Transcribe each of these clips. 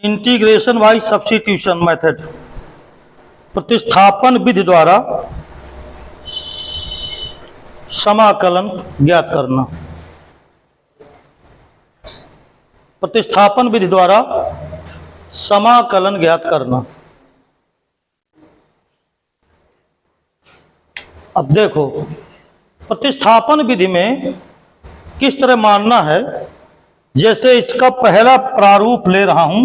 Integration by substitution method, प्रतिस्थापन विधि द्वारा समाकलन ज्ञात करना। प्रतिस्थापन विधि द्वारा समाकलन ज्ञात करना। अब देखो, प्रतिस्थापन विधि में किस तरह मानना है। जैसे इसका पहला प्रारूप ले रहा हूं,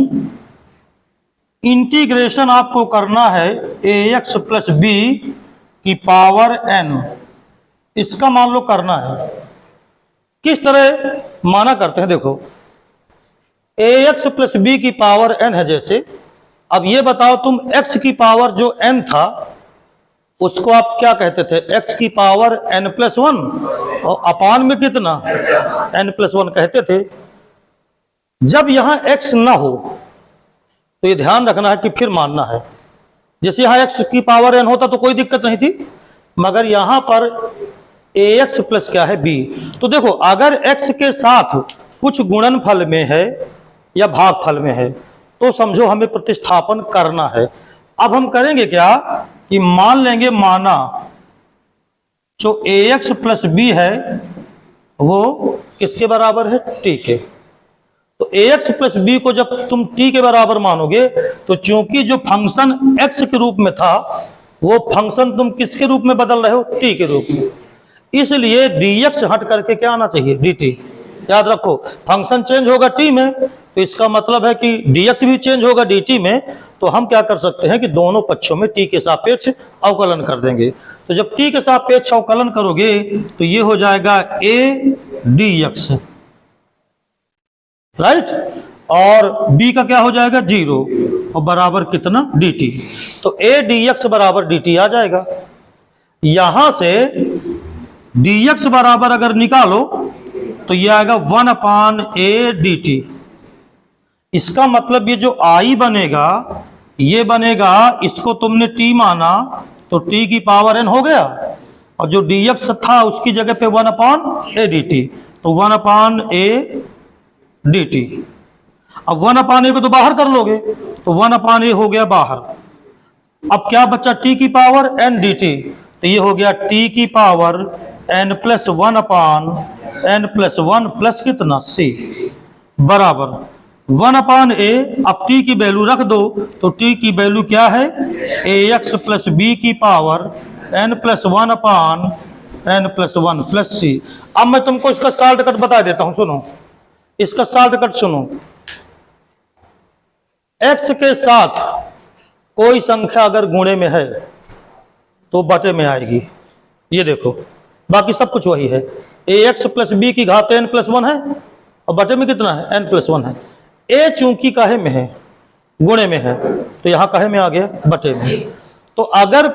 इंटीग्रेशन आपको करना है ax प्लस बी की पावर n, इसका मान लो करना है। किस तरह माना करते हैं, देखो ax प्लस बी की पावर n है। जैसे अब ये बताओ तुम x की पावर जो n था उसको आप क्या कहते थे, x की पावर n प्लस वन, और अपान में कितना n प्लस वन कहते थे। जब यहां x ना हो तो ये ध्यान रखना है कि फिर मानना है। जैसे यहां x की पावर n होता तो कोई दिक्कत नहीं थी, मगर यहां पर ax प्लस क्या है b। तो देखो, अगर x के साथ कुछ गुणनफल में है या भागफल में है तो समझो हमें प्रतिस्थापन करना है। अब हम करेंगे क्या कि मान लेंगे, माना जो ax प्लस b है वो किसके बराबर है, t के। तो ax प्लस b को जब तुम t के बराबर मानोगे तो चूंकि जो फंक्शन x के रूप में था वो फंक्शन तुम किसके रूप में बदल रहे हो, t के रूप में। इसलिए dx हट करके क्या आना चाहिए, dt। याद रखो, फंक्शन चेंज होगा t में तो इसका मतलब है कि dx भी चेंज होगा dt में। तो हम क्या कर सकते हैं कि दोनों पक्षों में t के सापेक्ष अवकलन कर देंगे। तो जब t के सापेक्ष अवकलन करोगे तो ये हो जाएगा a dx, राइट, और b का क्या हो जाएगा 0, और बराबर कितना dt। तो a dx बराबर dt आ जाएगा। यहां से dx बराबर अगर निकालो तो ये आएगा 1/a dt। इसका मतलब ये जो i बनेगा ये बनेगा, इसको तुमने t माना तो t की पावर n हो गया, और जो dx था उसकी जगह पे 1/a dt, तो 1/a dt। अब 1/a को तो बाहर कर लोगे तो 1/a हो गया बाहर। अब क्या बचा, t की पावर n dt, तो ये हो गया t की power n plus 1/n plus 1 plus कितना c बराबर 1/a। अब t की वैल्यू रख दो तो t की वैल्यू क्या है, ax प्लस b की power n plus 1/n plus 1 plus c। अब मैं तुमको इसका शॉर्टकट बता देता हूं, सुनो इसका शॉर्टकट सुनो। x के साथ कोई संख्या अगर गुणे में है तो बटे में आएगी, ये देखो, बाकी सब कुछ वही है। ax प्लस बी की घात n प्लस 1 है और बटे में कितना है, n प्लस 1 है। a चूंकि काहे में है, गुणे में है, तो यहां काहे में आ गया, बटे में। तो अगर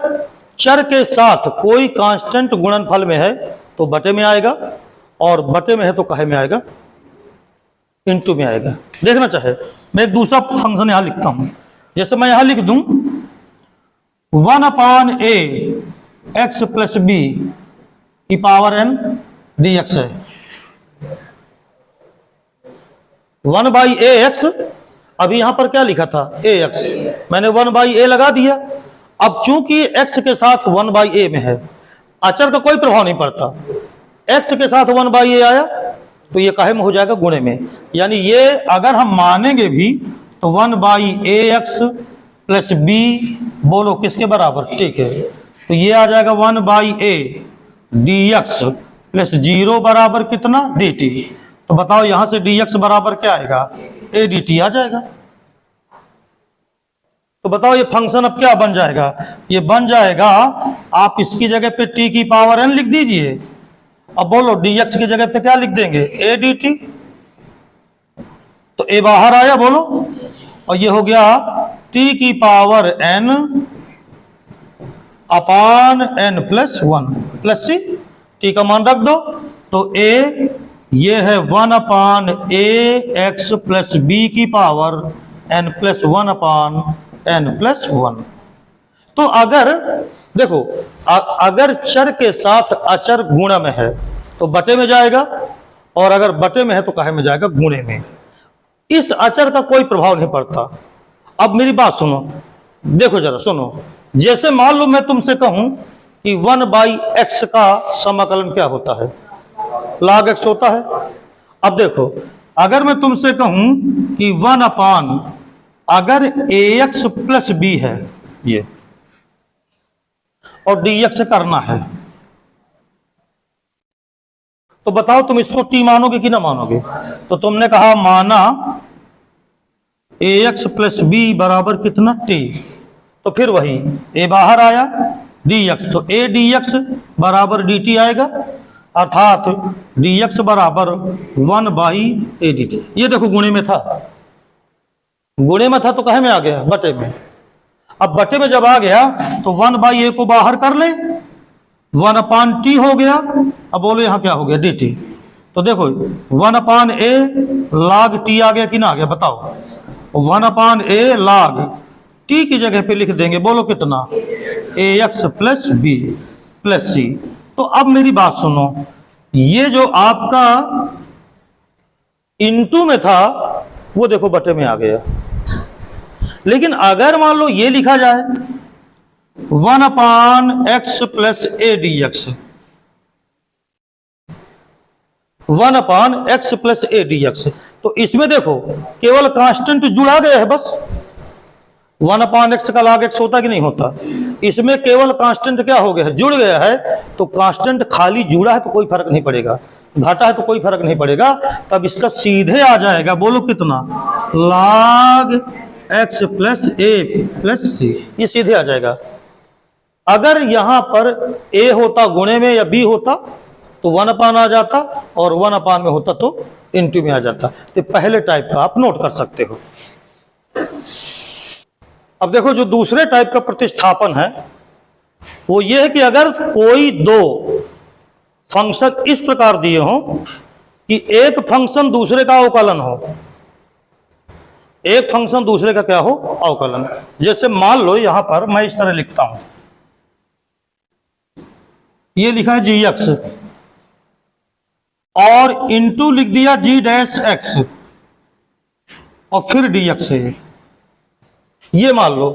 चर के साथ कोई कांस्टेंट गुणनफल में है तो बटे में आएगा, और बटे में है तो काहे में आएगा, इनटू में आएगा। देखना चाहे मैं एक दूसरा फंक्शन यहां लिखता हूं। जैसे मैं यहां लिख दूं 1/a x प्लस बी की पावर n dx है, 1/ax। अभी यहां पर क्या लिखा था, ax, मैंने 1/a लगा दिया। अब चूंकि x के साथ 1/a में है, अचर का कोई प्रभाव नहीं पड़ता, x के साथ 1/a आया तो ये काहे में हो जाएगा, गुणे में। यानी ये अगर हम मानेंगे भी तो 1/ax प्लस बी, बोलो किसके बराबर, ठीक है, तो ये आ जाएगा 1/a dx प्लस 0 बराबर कितना, dt। तो बताओ यहां से dx बराबर क्या आएगा, a dt आ जाएगा। तो बताओ ये फंक्शन अब क्या बन जाएगा, ये बन जाएगा, आप इसकी जगह पे t की पावर n लिख दीजिए। अब बोलो dx की जगह पे क्या लिख देंगे, a dt। तो a बाहर आया, बोलो, और ये हो गया t की पावर n अपान n plus 1 plus c। t का मान रख दो तो a ये है 1/a x प्लस b की power n plus 1/n plus 1। तो अगर देखो, अगर चर के साथ अचर गुणा में है तो बटे में जाएगा, और अगर बटे में है तो काहे में जाएगा, गुणे में। इस अचर का कोई प्रभाव नहीं पड़ता। अब मेरी बात सुनो, देखो जरा सुनो, जैसे मान लो मैं तुमसे कहूं कि 1/x का समाकलन क्या होता है, log x होता है। अब देखो, अगर मैं तुमसे कहूं कि 1/, अगर ax प्लस b है ये, और dx करना है, तो बताओ तुम इसको t मानोगे कि ना मानोगे? तो तुमने कहा माना ax प्लस b बराबर कितना, t, तो फिर वही a बाहर आया, dx, तो a dx बराबर dt आएगा, अर्थात dx बराबर 1/a dt। ये देखो गुणे में था, गुणे में था तो कहे में आ गया, बटे में। अब बटे में जब आ गया तो 1/a को बाहर कर ले, 1/t हो गया। अब बोलो यहां क्या हो गया, dt। तो देखो 1/a log t आ गया कि ना आ गया, बताओ। 1/a log t की जगह पे लिख देंगे, बोलो कितना, ax plus b plus c। तो अब मेरी बात सुनो, ये जो आपका इनटू में था वो देखो बटे में आ गया। लेकिन अगर मान लो ये लिखा जाए 1/x plus a dx, 1/x plus a dx, तो इसमें देखो केवल कांस्टेंट जुड़ा गया है बस। 1/x का log x होता कि नहीं होता? इसमें केवल कांस्टेंट क्या हो गया है, जुड़ गया है। तो कांस्टेंट खाली जुड़ा है तो कोई फर्क नहीं पड़ेगा, घटा है तो कोई फर्क नहीं पड़ेगा। तब इसका सीधे आ जाएगा, बोलो कितना, log x plus a plus c, ये सीधे आ जाएगा। अगर यहां पर a होता गुणे में या b होता तो 1/, आ जाता, और 1/, में होता तो इनटू में आ जाता। तो पहले टाइप का आप नोट कर सकते हो। अब देखो जो दूसरे टाइप का प्रतिस्थापन है वो ये है कि अगर कोई दो फंक्शन इस प्रकार दिए हो कि एक फंक्शन दूसरे का अवकलन हो, एक फंक्शन दूसरे का क्या हो, अवकलन। जैसे मान लो यहां पर मैं इस तरह लिखता हूं, ये लिखा है gx और इनटू लिख दिया g डैश x और फिर dx है, ये मान लो।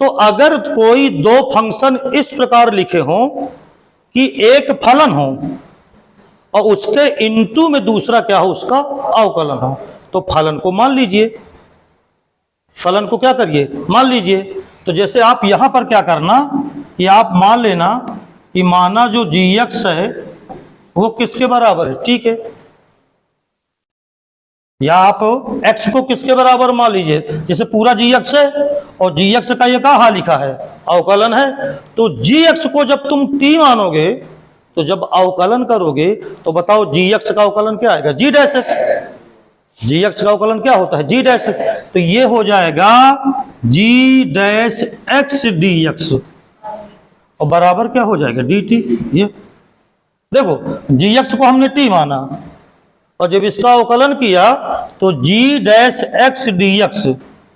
तो अगर कोई दो फंक्शन इस प्रकार लिखे हों कि एक फलन हो और उसके इनटू में दूसरा क्या हो, उसका अवकलन हो, तो फलन को मान लीजिए, फलन को क्या करिए, मान लीजिए। तो जैसे आप यहां पर क्या करना कि आप मान लेना कि माना जो gx है वो किसके बराबर है, ठीक है, या आप x को किसके बराबर मान लीजिए, जैसे पूरा gx है और gx का ये कहा लिखा है, अवकलन है। तो gx को जब तुम t मानोगे तो जब अवकलन करोगे तो बताओ gx का अवकलन क्या आएगा, g डैश x। gx का अवकलन क्या होता है, g डैश x। तो ये हो जाएगा g डैश x dx और बराबर क्या हो जाएगा, dt। ये देखो gx को हमने t माना और जब इसका अवकलन किया तो g डैश x dx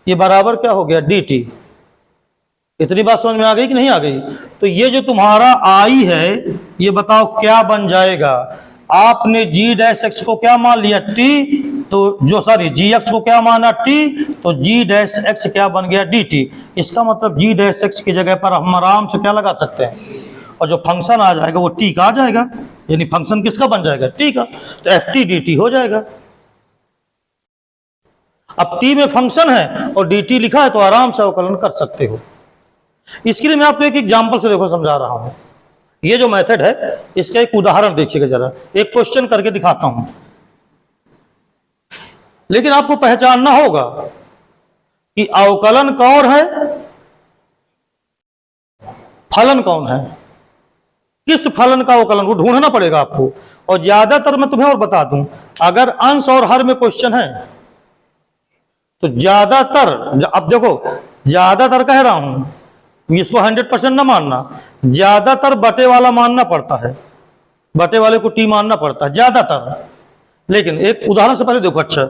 ये बराबर क्या हो गया, dt। इतनी बात समझ में आ गई कि नहीं आ गई? तो ये जो तुम्हारा i है ये बताओ क्या बन जाएगा। आपने g डैश x को क्या मान लिया, t, तो जो सॉरी gx को क्या माना, t, तो g डैश x क्या बन गया, dt। इसका मतलब g डैश x की जगह पर हम आराम से क्या लगा सकते हैं, और जो फंक्शन आ जाएगा वो t का आ जाएगा, यानी फंक्शन किसका बन जाएगा, t का। तो ft dt हो जाएगा। अब t में फंक्शन है और dt लिखा है तो आराम से अवकलन कर सकते हो। इसके लिए मैं आपको एक एग्जांपल से देखो समझा रहा हूं। ये जो मेथड है इसका एक उदाहरण देखिएगा जरा, एक क्वेश्चन करके दिखाता हूं। लेकिन आपको पहचानना होगा कि अवकलन कौन है, फलन कौन है, किस फलन का अवकलन वो ढूंढना पड़ेगा आपको। और ज्यादातर मैं तुम्हें और बता दूं, अगर अंश और हर में क्वेश्चन है तो ज्यादातर, अब देखो ज्यादातर कह रहा हूं, इसको 100% ना मानना, ज्यादातर बटे वाला मानना पड़ता है, बटे वाले को टी मानना पड़ता है ज्यादातर। लेकिन एक उदाहरण से पहले देखो, अच्छा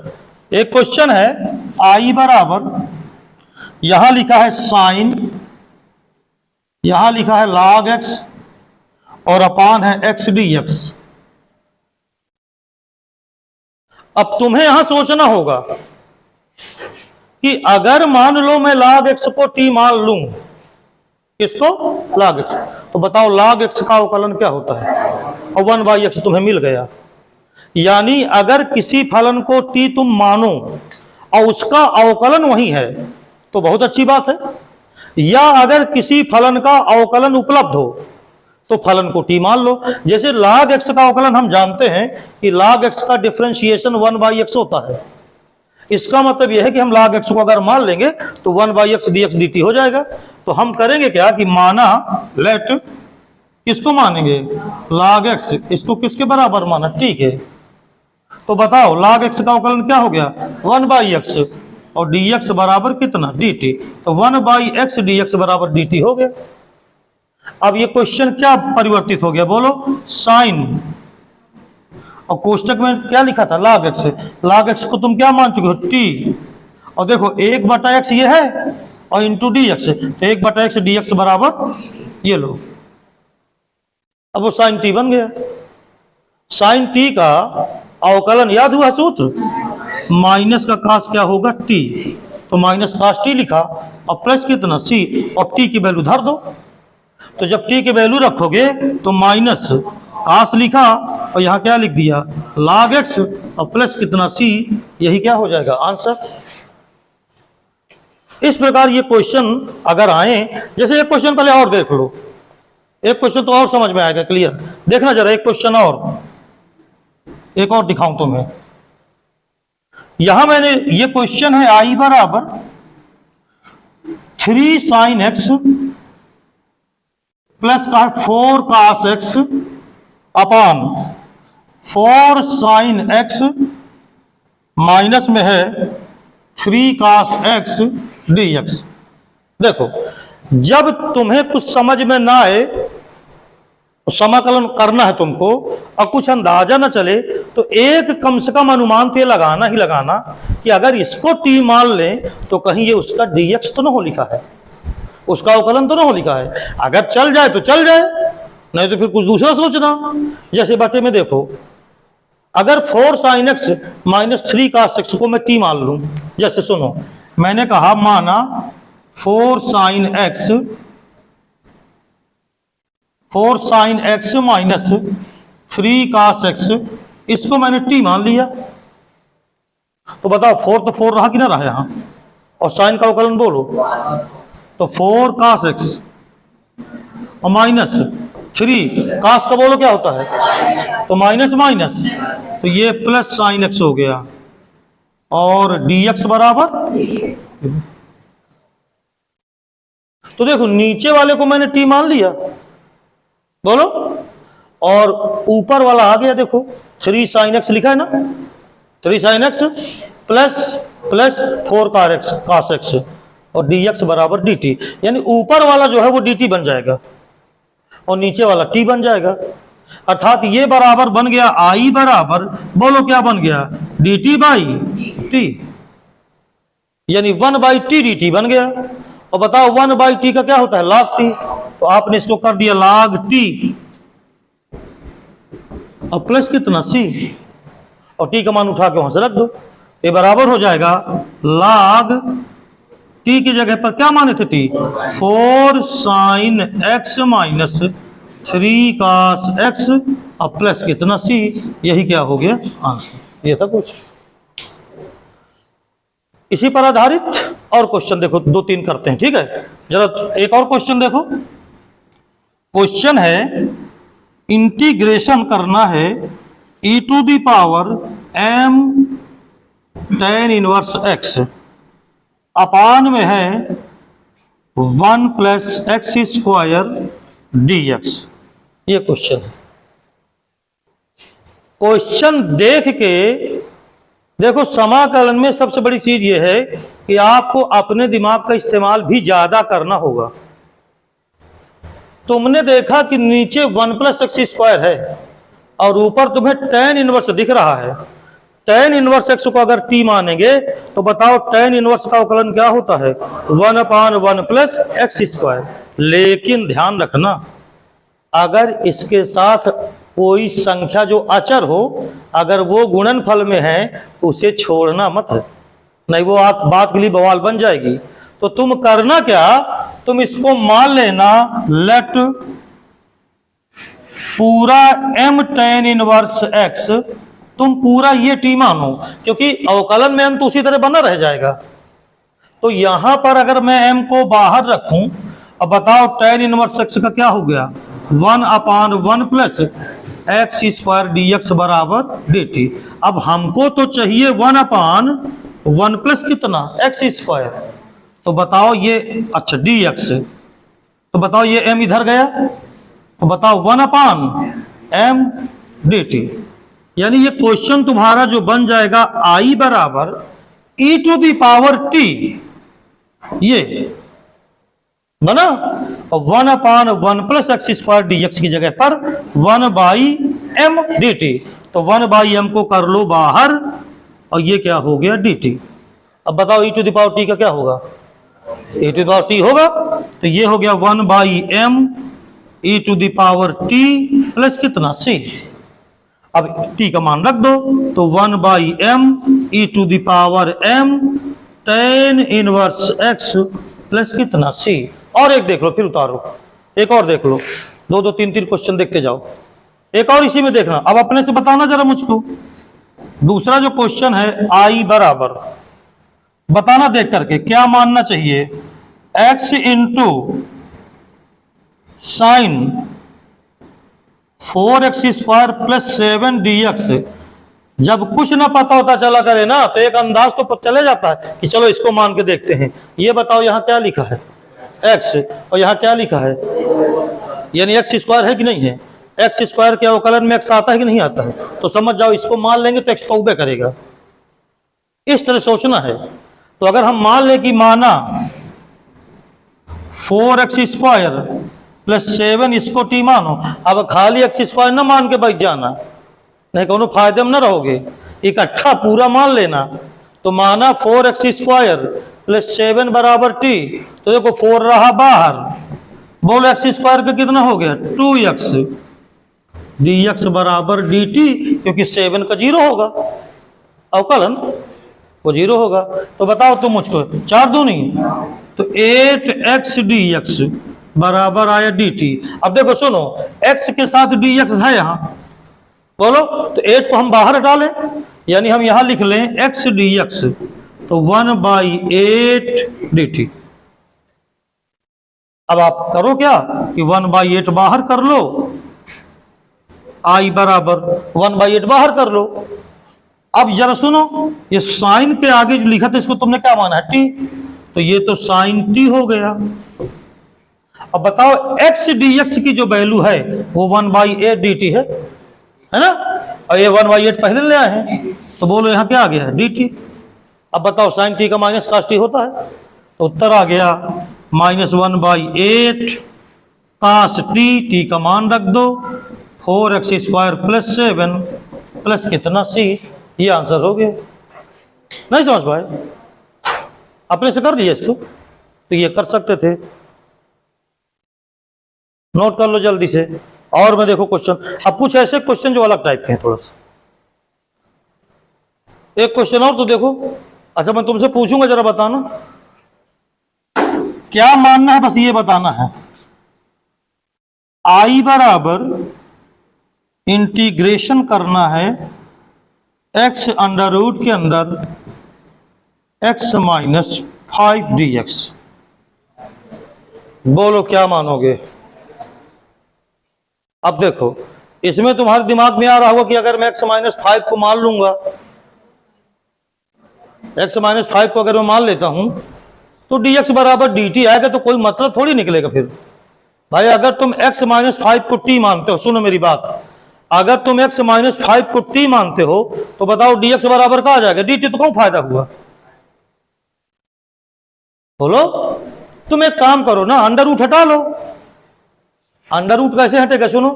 एक क्वेश्चन है आई बराबर, यहां लिखा है साइन, यहां लिखा है log x और अपान है x dx। अब तुम्हें यहां सोचना होगा कि अगर मान लो मैं log x को t मान लूं, किसको? log x, तो बताओ log x का अवकलन क्या होता है? और 1/x तुम्हें मिल गया। यानी अगर किसी फलन को t तुम मानो और उसका अवकलन वही है तो बहुत अच्छी बात है, या अगर किसी फलन का अवकलन उपलब्ध हो तो फलन को t मान लो। जैसे log x का अवकलन हम जानते हैं कि log x का डिफरेंशिएशन 1/x होता है। इसका मतलब यह है कि हम log x को अगर मान लेंगे तो 1/x dx dt हो जाएगा। तो हम करेंगे क्या कि माना, लेट, किसको मानेंगे? log x, इसको किसके बराबर माना? t के। तो बताओ log x का अवकलन क्या हो गया? 1/x, और dx बराबर कितना? dt। तो 1/x dx बराबर dt हो गया। अब ये क्वेश्चन क्या परिवर्तित हो गया? बोलो, साइन, और कोष्टक में क्या लिखा था? log x। log x को तुम क्या मान चुके हो? t। और देखो 1/x ये है और इंटू dx, तो 1/x dx बराबर ये लो, अब वो साइन t बन गया। साइन t का अवकलन याद हुआ सूत्र? माइनस का कास क्या होगा? t, तो माइनस कास t लिखा और प्लस कितना? c, और t की वैल्यू धर दो। तो जब t की वैल्यू रखोगे तो माइनस कास लिखा और यहां क्या लिख दिया? log x, और प्लस कितना? c, यही क्या हो जाएगा? आंसर। इस प्रकार ये क्वेश्चन अगर आए, जैसे एक क्वेश्चन पहले और देख लो, एक क्वेश्चन तो और समझ में आएगा क्लियर। देखना जरा एक क्वेश्चन और, एक और दिखाऊं तुम्हें। यहां मैंने, ये क्वेश्चन है i बराबर 3 sin x प्लस का 4 cos x अपान 4 sin x माइनस में है 3 cos x dx। देखो, जब तुम्हें कुछ समझ में ना आए, समाकलन करना है तुमको, और कुछ अंदाजा न चले, तो एक कम से कम अनुमान तो ये लगाना ही लगाना कि अगर इसको t मान लें तो कहीं ये उसका dx तो ना हो लिखा है, उसका अवकलन तो ना हो लिखा है। अगर चल जाए तो चल जाए, नहीं तो फिर कुछ दूसरा सोचना। जैसे बटे में देखो, अगर 4 sin x minus 3 cos x को मैं t मान लूं, जैसे सुनो, मैंने कहा माना 4 sin x minus 3 cos x, इसको मैंने t मान लिया। तो बताओ 4 तो 4 रहा कि ना रहा यहां, और साइन का अवकलन बोलो, तो 4 cos x और माइनस 3 cos का बोलो क्या होता है? तो माइनस माइनस, तो ये प्लस साइन x हो गया, और dx बराबर, तो देखो नीचे वाले को मैंने t मान लिया, बोलो, और ऊपर वाला आ गया, देखो 3 sin x लिखा है ना, 3 sin x plus 4 cos x, और dx बराबर dt। यानी ऊपर वाला जो है वो dt बन जाएगा और नीचे वाला t बन जाएगा। अर्थात ये बराबर बन गया i बराबर, बोलो क्या बन गया? dt बाई t, यानी 1/t dt बन गया। और बताओ 1/t का क्या होता है? log t। तो आपने इसको कर दिया log t, और प्लस कितना? c, और t का मान उठा के वहां से रख दो, ये बराबर हो जाएगा log t की जगह पर क्या माने थे? t, 4 sin x minus 3 cos x, और प्लस कितना? c, यही क्या हो गया? आंसर। ये था कुछ इसी पर आधारित और क्वेश्चन देखो, 2-3 करते हैं, ठीक है? जरा एक और क्वेश्चन देखो। क्वेश्चन है, इंटीग्रेशन करना है e⁻m tan इनवर्स x अपान में है 1 + x² dx। ये क्वेश्चन है। क्वेश्चन देख के देखो, समाकलन में सबसे बड़ी चीज ये है कि आपको अपने दिमाग का इस्तेमाल भी ज्यादा करना होगा। तुमने देखा कि नीचे 1 + x² है और ऊपर तुम्हें tan इनवर्स दिख रहा है। tan इनवर्स x को अगर t मानेंगे तो बताओ tan इनवर्स का अवकलन क्या होता है? 1/1 + x²। लेकिन ध्यान रखना, अगर इसके साथ कोई संख्या जो अचर हो, अगर वो गुणनफल में है तो उसे छोड़ना मत है, नहीं वो बात के लिए बवाल बन जाएगी। तो तुम करना क्या, तुम इसको मान लेना लेट पूरा m tan इनवर्स x, तुम पूरा ये t मानो, क्योंकि अवकलन में m तो उसी तरह बना रह जाएगा। तो यहां पर अगर मैं m को बाहर रखूं, अब बताओ tan इनवर्स x का क्या हो गया, 1/1 plus x square d x बराबर डी टी। अब हमको तो चाहिए 1/1 प्लस कितना एक्स स्क्वायर, तो बताओ ये अच्छा डी एक्स, तो बताओ ये m इधर गया, तो बताओ 1/m dt, यानी ये क्वेश्चन तुम्हारा जो बन जाएगा i बराबर e to the power t, ये बना, और 1/1 plus x square d x की जगह पर 1/m dt, तो 1/m को कर लो बाहर और ये क्या हो गया dt। अब बताओ e to the power t का क्या होगा, e to the power t होगा, तो ये हो गया 1/m e to the power t plus कितना c। अब t का मान रख दो, तो 1/m e to the power m tan inverse x plus कितना c। और एक देख लो, फिर उतारो, एक और देख लो, दो दो तीन तीन क्वेश्चन देखते जाओ, एक और इसी में देखना। अब अपने से बताना जरा मुझको, दूसरा जो क्वेश्चन है i बराबर, बताना देख करके क्या मानना चाहिए, x into sine 4x square plus 7 dx। जब कुछ ना पता होता चला करे ना, तो एक अंदाज तो चले जाता है कि चलो इसको मान के देखते हैं। ये बताओ यहाँ क्या लिखा है x, और यहाँ क्या लिखा है, यानी x स्क्वायर है कि नहीं है, x स्क्वायर के अवकलन में x आता है कि नहीं आता है, तो समझ जाओ इसको मान लेंगे तो x तौबे करेगा, इस तरह सोचना है। तो अगर हम मान ले कि माना 4x स्क्वायर प्लस 7 इसको t मानो, अब खाली एक्स स्क्वायर ना मान के बैठ जाना, नहीं कोनो फायदे में ना रहोगे, इकट्ठा पूरा मान लेना। तो माना 4x स्क्वायर प्लस 7 बराबर t, तो देखो 4 रहा बाहर, बोलो x स्क्वायर का कितना हो गया 2x dx बराबर dt, क्योंकि 7 का 0 होगा, अवकलन वो 0 होगा। तो बताओ तुम मुझको, 4 दूनी तो 8x dx बराबर आया dt। अब देखो सुनो, x के साथ dx है यहां, बोलो, तो 8 को हम बाहर हटा लें, यानी हम यहां लिख लें x dx, तो 1/8 dt। अब आप करो क्या कि 1/8 बाहर कर लो, i बराबर 1/8 बाहर कर लो। अब जरा सुनो, ये साइन के आगे जो लिखा था इसको तुमने क्या माना है t, तो ये तो साइन t हो गया। अब बताओ x dx की जो वैल्यू है वो 1/8 dt है ना, और ये 1/8 पहले ले आए हैं, तो बोलो यहाँ क्या आ गया है dt। अब बताओ साइन t का माइनस cos t होता है, तो उत्तर आ गया -1/8 cos t, t का मान रख दो 4x स्क्वायर प्लस 7 प्लस कितना c, ये आंसर हो गया। नहीं समझ पाए, अपने से कर दिया इसको, तो ये कर सकते थे, नोट कर लो जल्दी से। और मैं देखो क्वेश्चन, अब कुछ ऐसे क्वेश्चन जो अलग टाइप के हैं थोड़ा सा, एक क्वेश्चन और तो देखो। अच्छा मैं तुमसे पूछूंगा, जरा बताना क्या मानना है, बस ये बताना है। i बराबर इंटीग्रेशन करना है x अंडर रूट के अंदर x माइनस 5 dx, बोलो क्या मानोगे। अब देखो इसमें तुम्हारे दिमाग में आ रहा होगा कि अगर मैं x माइनस 5 को मान लूंगा, x माइनस 5 को अगर मैं मान लेता हूं तो dx बराबर dt आएगा, तो कोई मतलब थोड़ी निकलेगा फिर। भाई अगर तुम x माइनस 5 को t मानते हो, सुनो मेरी बात, अगर तुम x माइनस 5 को t मानते हो तो बताओ dx बराबर क्या आ जाएगा dt, तो कौन फायदा हुआ, बोलो। तुम एक काम करो ना, अंडर रूट हटा लो। अंडर रूट कैसे हटेगा, सुनो,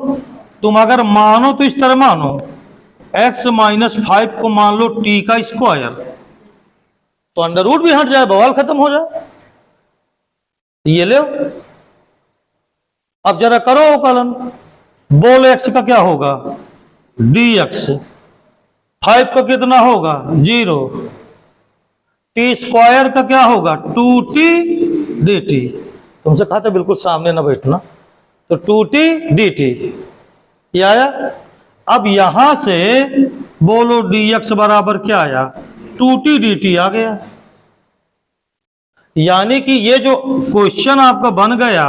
तुम अगर मानो तो इस तरह मानो, x माइनस 5 को मान लो t का स्क्वायर, तो अंडर रूट भी हट जाए, बवाल खत्म हो जाए। ये ले, अब जरा करो अवकलन, बोलो एक्स का क्या होगा, dx। 5 का कितना होगा, 0। टी स्क्वायर का क्या होगा, 2t dt। तुमसे कहा था बिल्कुल सामने ना बैठना, तो 2t dt ये आया। अब यहां से बोलो dx बराबर क्या आया, 2t dt आ गया। यानी कि ये जो क्वेश्चन आपका बन गया,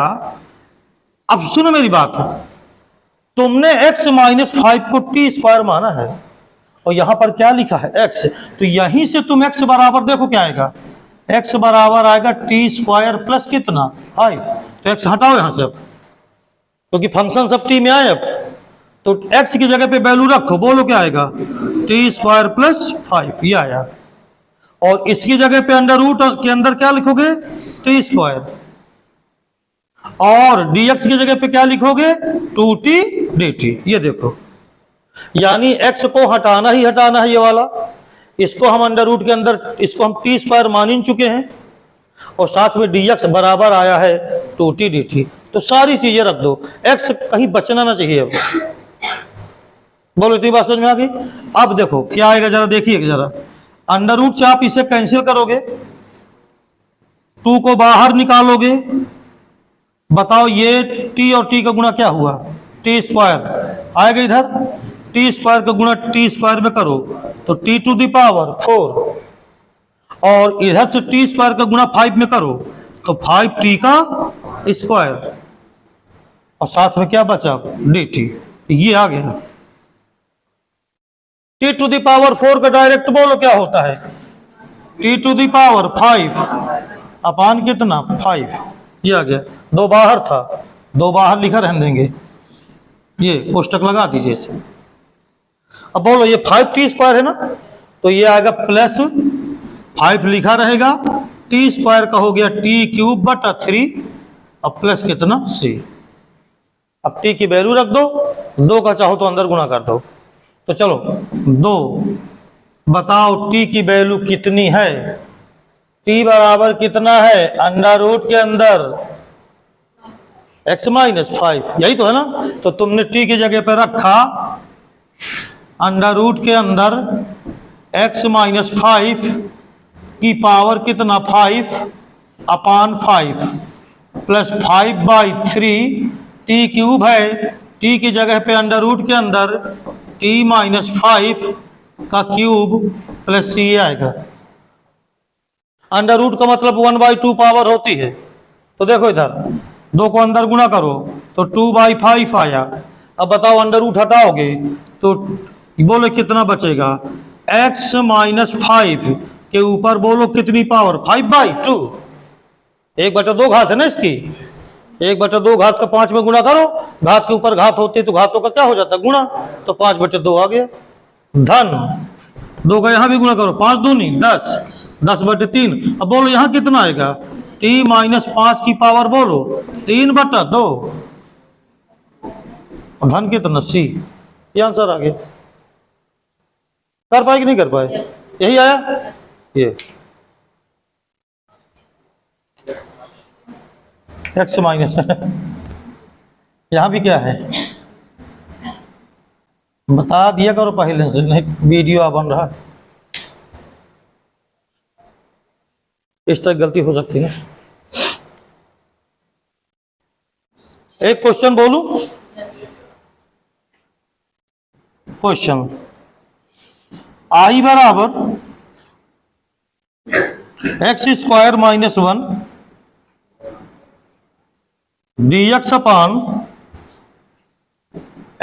अब सुनो मेरी बात, तुमने x माइनस 5 को टी स्क्वायर माना है और यहां पर क्या लिखा है x, तो यहीं से तुम x बराबर देखो क्या आएगा, x बराबर आएगा टी स्क्वायर प्लस कितना 5। तो x हटाओ यहां से, क्योंकि फंक्शन सब टी में आए। अब तो x की जगह पे वैल्यू रखो, बोलो क्या आएगा, टी स्क्वायर प्लस 5 ये आया। और इसकी जगह पे अंडर रूट के अंदर क्या लिखोगे, टी स्क्वायर, और dx की जगह पे क्या लिखोगे, 2t dt। ये देखो, यानी x को हटाना ही हटाना है, ये वाला, इसको हम अंडर रूट के अंदर, इसको हम टी स्क्वायर मान ही चुके हैं, और साथ में dx बराबर आया है 2t dt। तो सारी चीजें रख दो, x कहीं बचना ना चाहिए। अब बोलो इतनी बात समझ में आ गई। अब देखो क्या आएगा, जरा देखिए जरा, अंडर रूट से आप इसे कैंसिल करोगे, 2 को बाहर निकालोगे, बताओ ये t और t का गुणा क्या हुआ, टी स्क्वायर आएगा इधर, टी स्क्वायर का गुणा टी स्क्वायर में करो तो t टू द पावर 4, और इधर से टी स्क्वायर का गुणा 5 में करो तो 5t का स्क्वायर, और साथ में क्या बचा, dt। ये आ गया। t टू द पावर 4 का डायरेक्ट बोलो क्या होता है, t टू द पावर 5 अपान कितना 5, ये आ गया। 2 बाहर था, 2 बाहर लिखा रहने देंगे, ये कोष्टक लगा दीजिए इसे। अब बोलो ये 5t स्क्वायर है ना, तो ये आएगा प्लस 5 लिखा रहेगा, टी स्क्वायर का हो गया t क्यूब बटा 3, अब प्लस कितना c। अब t की वैल्यू रख दो, 2 का चाहो तो अंदर गुणा कर दो। तो चलो 2, बताओ t की वैल्यू कितनी है, t बराबर कितना है, अंडर रूट के अंदर x माइनस 5, यही तो है ना। तो तुमने t की जगह पे रखा अंडर रूट के अंदर x माइनस 5 की पावर कितना 5 अपान 5 प्लस 5/3, t क्यूब है, t की जगह पे अंडर रूट के अंदर t माइनस 5 का क्यूब प्लस c आएगा। अंडर रूट का मतलब 1/2 पावर होती है, तो देखो इधर 2 को अंदर गुणा करो तो 2/5 आया। अब बताओ अंडर रूट हटाओगे तो बोलो कितना बचेगा, x माइनस 5 के ऊपर बोलो कितनी पावर 5/2, 1/2 घात है ना इसकी, 1/2 घात का 5 में गुणा करो, घात के ऊपर घात होती है तो घातों का क्या हो जाता है गुणा, तो 5/2 आ गया। धन 2 का यहां भी गुणा करो, 5 दूनी 10, 10/3। अब बोलो यहां कितना आएगा, t माइनस 5 की पावर बोलो 3/2, धन कितना c। ये आंसर आ गया। कर पाए कि नहीं कर पाए, यही आया। ये x माइनस यहां भी क्या है बता दिया करो पहले से, नहीं वीडियो बन रहा है, इस तरह गलती हो सकती है। एक क्वेश्चन बोलूं, क्वेश्चन i बराबर x square minus 1 dx upon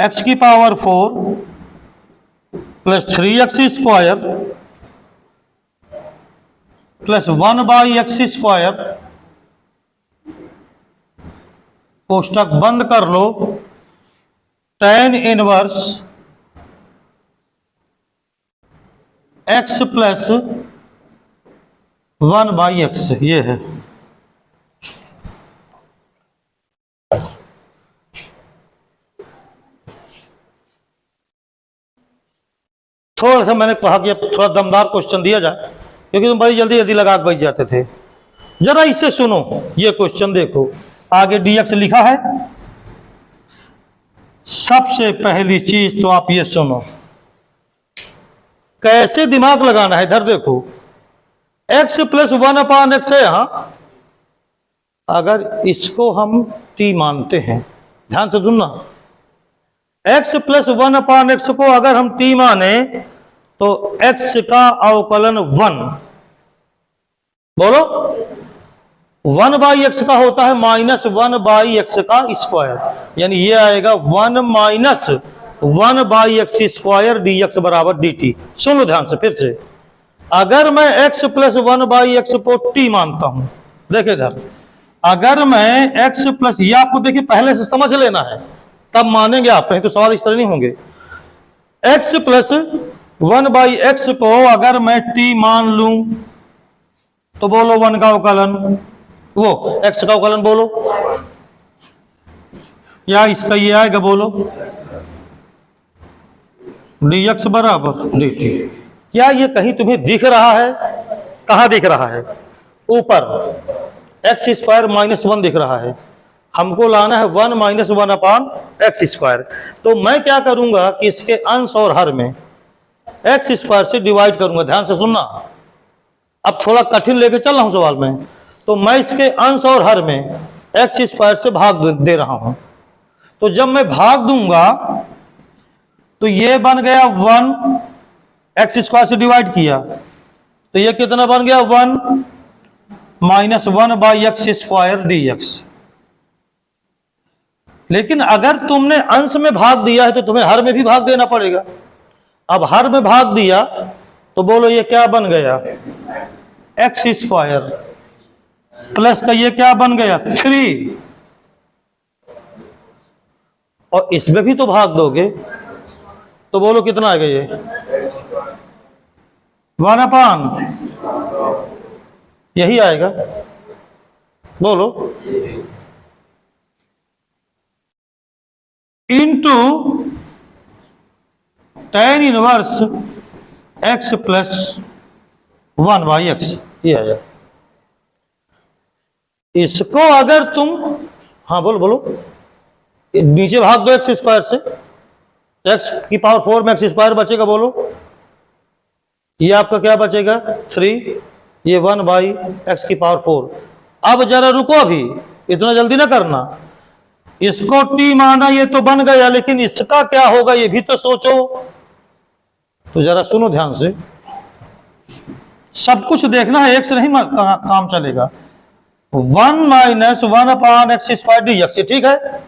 x की power 4 plus 3x square plus 1/x square, कोष्टक बंद कर लो, tan inverse x plus 1/x, ये है। थोड़ा सा मैंने कहा कि अब थोड़ा दमदार क्वेश्चन दिया जाए, क्योंकि तुम बड़ी जल्दी जल्दी लगा के बैठ जाते थे। जरा इसे सुनो, ये क्वेश्चन देखो, आगे dx लिखा है, सबसे पहली चीज तो आप ये सुनो, कैसे दिमाग लगाना है। इधर देखो, x प्लस 1/x है यहां, अगर इसको हम t मानते हैं, ध्यान से सुनना, x प्लस 1/x को अगर हम t माने तो x का अवकलन 1, बोलो 1/x का होता है -1/x का स्क्वायर, यानी ये आएगा 1 माइनस 1/x² dx बराबर dt। सुन लो ध्यान से फिर से, अगर मैं x प्लस 1/x को t मानता हूं, देखिए इधर, अगर मैं x प्लस, ये आपको देखिए पहले से समझ लेना है तब मानेंगे आप, नहीं तो सवाल इस तरह नहीं होंगे। x प्लस 1/x को अगर मैं t मान लूं तो बोलो 1 का अवकलन, वो x का अवकलन बोलो, क्या इसका ये आएगा, बोलो dx बराबर dt। क्या ये कहीं तुम्हें दिख रहा है? कहां दिख रहा है? ऊपर x² -1 दिख रहा है, हमको लाना है 1 - 1/x²। तो मैं क्या करूंगा कि इसके अंश और हर में x² से डिवाइड करूंगा। ध्यान से सुनना, अब थोड़ा कठिन लेके चल रहा हूं सवाल में, तो मैं इसके अंश और हर में x² से भाग दे रहा हूं। तो जब मैं भाग दूंगा तो ये बन गया 1, x² से डिवाइड किया तो ये कितना बन गया 1 - 1/x² dx। लेकिन अगर तुमने अंश में भाग दिया है तो तुम्हें हर में भी भाग देना पड़ेगा। अब हर में भाग दिया तो बोलो ये क्या बन गया, x² प्लस का ये क्या बन गया 3, और इसमें भी तो भाग दोगे तो बोलो कितना आएगा, ये 1/, यही आएगा, बोलो, into tan inverse x plus 1/x, ये आया। इसको अगर तुम, हाँ बोलो बोलो, नीचे भाग दो x² से, x⁴ में x² बचेगा, बोलो ये आपका क्या बचेगा 3, ये 1/x⁴। अब जरा रुको, अभी इतना जल्दी ना करना, इसको t माना ये तो बन गया, लेकिन इसका क्या होगा ये भी तो सोचो। तो जरा सुनो ध्यान से, सब कुछ देखना है, एक से नहीं काम चलेगा। 1 - 1/x² dx, ठीक है।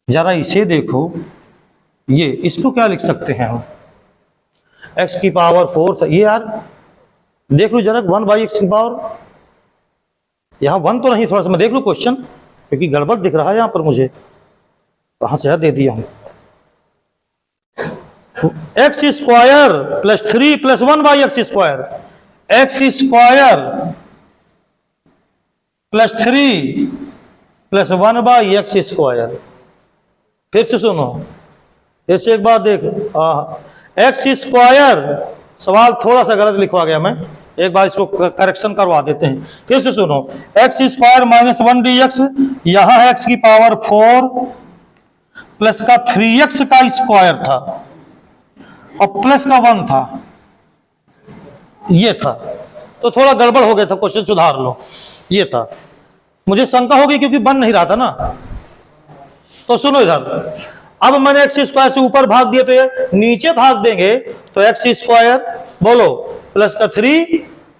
जरा इसे देखो, ये इसको क्या लिख सकते हैं हम, x⁴, ये यार देख लो जरा, 1/x², यहां 1 तो नहीं, थोड़ा सा मैं देख लू क्वेश्चन, क्योंकि गड़बड़ दिख रहा है यहां पर मुझे, कहां से दे दिया हूं। x² plus 3 plus 1/x², x² plus 3 plus 1/x²। फिर से सुनो, फिर से एक बात देखो, x², सवाल थोड़ा सा गलत लिखवा गया मैं, एक बार इसको करेक्शन करवा देते हैं। फिर से सुनो, x² -1 dx, यहां है x⁴ प्लस का 3x का स्क्वायर था और प्लस का 1 था, ये था, तो थोड़ा गड़बड़ हो गया था, क्वेश्चन सुधार लो, ये था। मुझे शंका होगी क्योंकि बन नहीं रहा था ना। तो सुनो इधर, अब मैंने x² से ऊपर भाग दिया तो ये नीचे भाग देंगे तो x², बोलो प्लस का 3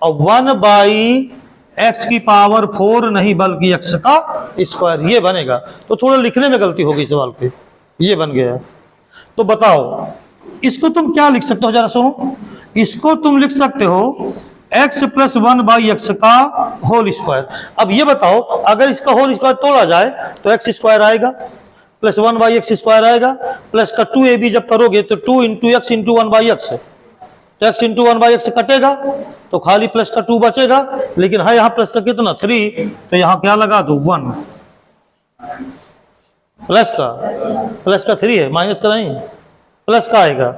और 1/x⁴ नहीं बल्कि x का स्क्वायर, ये बनेगा। तो थोड़ा लिखने में गलती होगी सवाल पे, ये बन गया। तो बताओ इसको तुम क्या लिख सकते हो, जरा सुनो, इसको तुम लिख सकते हो x प्लस 1/x का होल स्क्वायर। अब ये बताओ, अगर इसका होल स्क्वायर तोड़ा जाए तो x² आएगा प्लस 1/x² आएगा, प्लस का 2ab जब करोगे तो 2 × x × 1/x, तो x × 1/x कटेगा तो खाली प्लस का 2 बचेगा, लेकिन है यहाँ प्लस का कितना 3, तो यहाँ क्या लगा दो 1, प्लस का 3 है, माइनस का नहीं, प्लस का आएगा,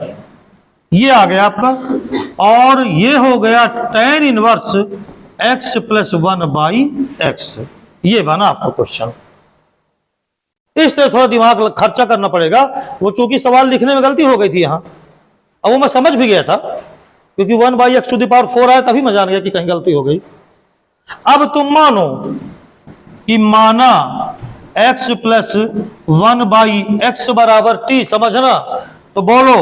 ये आ गया आपका। और ये हो गया tan inverse x plus 1/x, ये बना आपका क्वेश्चन। इस तरह थोड़ा दिमाग खर्चा करना पड़ेगा। वो चूंकि सवाल लिखने में गलती हो गई थी यहाँ, अब वो मैं समझ भी गया था, क्योंकि 1/x⁴ आया तभी मैं जान गया कि कहीं गलती हो गई। अब तुम मानो कि माना x + 1/x बराबर t, समझना, तो बोलो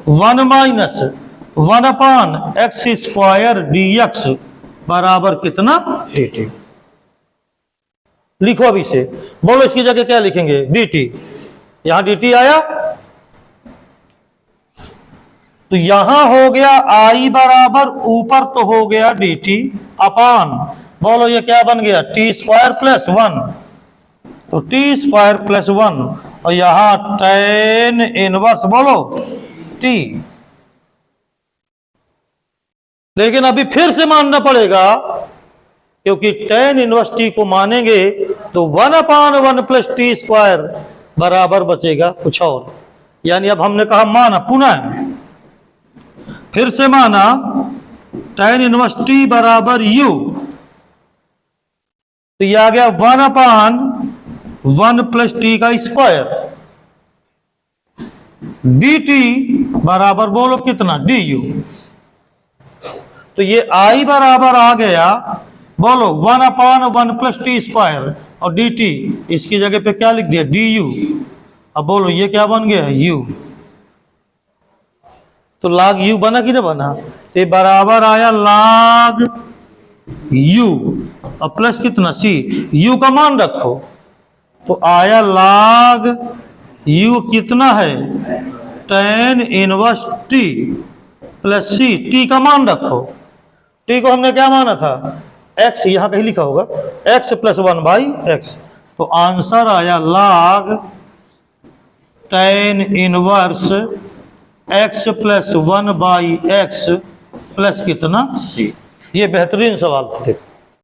1 - 1/x² dx बराबर कितना, dt। लिखो अभी से, बोलो इसकी जगह क्या लिखेंगे, dt। यहां dt आया, तो यहां हो गया i बराबर, ऊपर तो हो गया dt अपान, बोलो ये क्या बन गया, t² + 1, तो t² + 1, और यहां tan इनवर्स बोलो t। लेकिन अभी फिर से मानना पड़ेगा, क्योंकि tan इनवर्स t को मानेंगे तो 1/1 + t² बराबर बचेगा कुछ और। यानी अब हमने कहा माना, पुनः फिर से माना tan इनवर्स t बराबर u, तो यह आ गया 1/1 + t², dt बराबर बोलो कितना, du। तो ये i बराबर आ गया, बोलो 1/1 + t², और dt इसकी जगह पे क्या लिख दिया, du। अब बोलो ये क्या बन गया, u। तो log u बना कि ना बना, तो बराबर आया log u, और प्लस कितना, c, u का मान रखो, तो आया log u कितना है, tan inverse t + c, t का मान रखो, t को हमने क्या माना था, x, यहां कहीं लिखा होगा x + 1/x, तो आंसर आया log tan inverse x + 1/x plus कितना, c। ये बेहतरीन सवाल था।